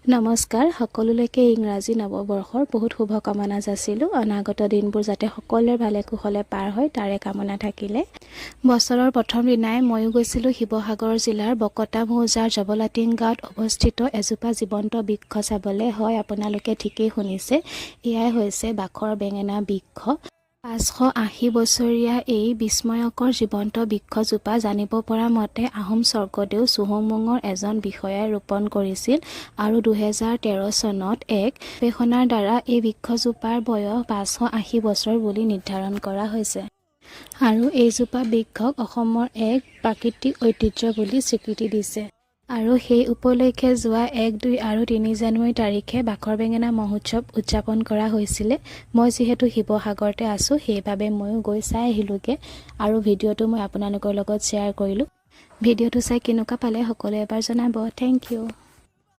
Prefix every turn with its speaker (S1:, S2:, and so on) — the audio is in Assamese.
S1: নমস্কাৰ সকলোলৈকে ইংৰাজী নৱবৰ্ষৰ বহুত শুভকামনা যাচিলোঁ। অনাগত দিনবোৰ যাতে সকলোৰে ভালে কুশলে পাৰ হয় তাৰে কামনা থাকিলে। বছৰৰ প্ৰথম দিনাই ময়ো গৈছিলোঁ শিৱসাগৰ জিলাৰ বকতা মৌজাৰ জবলাটিং গাঁৱত অৱস্থিত এজোপা জীৱন্ত বৃক্ষ চাবলৈ। হয়, আপোনালোকে ঠিকেই শুনিছে, এয়াই হৈছে বাখৰ বেঙেনা বৃক্ষ। 580 বছৰীয়া এই বিস্ময়কৰ জীৱন্ত বৃক্ষজোপা জানিব পৰা মতে আহোম স্বৰ্গদেউ চুহুংমুঙৰ এজন বিষয়াই ৰোপণ কৰিছিল আৰু 2013 চনত এক গৱেষণাৰ দ্বাৰা এই বৃক্ষজোপাৰ বয়স 580 বছৰ বুলি নিৰ্ধাৰণ কৰা হৈছে। আৰু এইজোপা বৃক্ষক অসমৰ এক প্ৰাকৃতিক ঐতিহ্য বুলি স্বীকৃতি দিছে। আৰু সেই উপলক্ষে যোৱা 1, 2 আৰু 3 জানুৱাৰী তাৰিখে বাখৰ বেঙেনা মহোৎসৱ উদযাপন কৰা হৈছিলে। মই যিহেতু শিৱসাগৰতে আছোঁ সেইবাবে ময়ো গৈ চাই আহিলোঁগৈ আৰু ভিডিঅ'টো মই আপোনালোকৰ লগত শ্বেয়াৰ কৰিলোঁ। ভিডিঅ'টো চাই কেনেকুৱা পালে সকলোৱে এবাৰ জনাব। Thank U.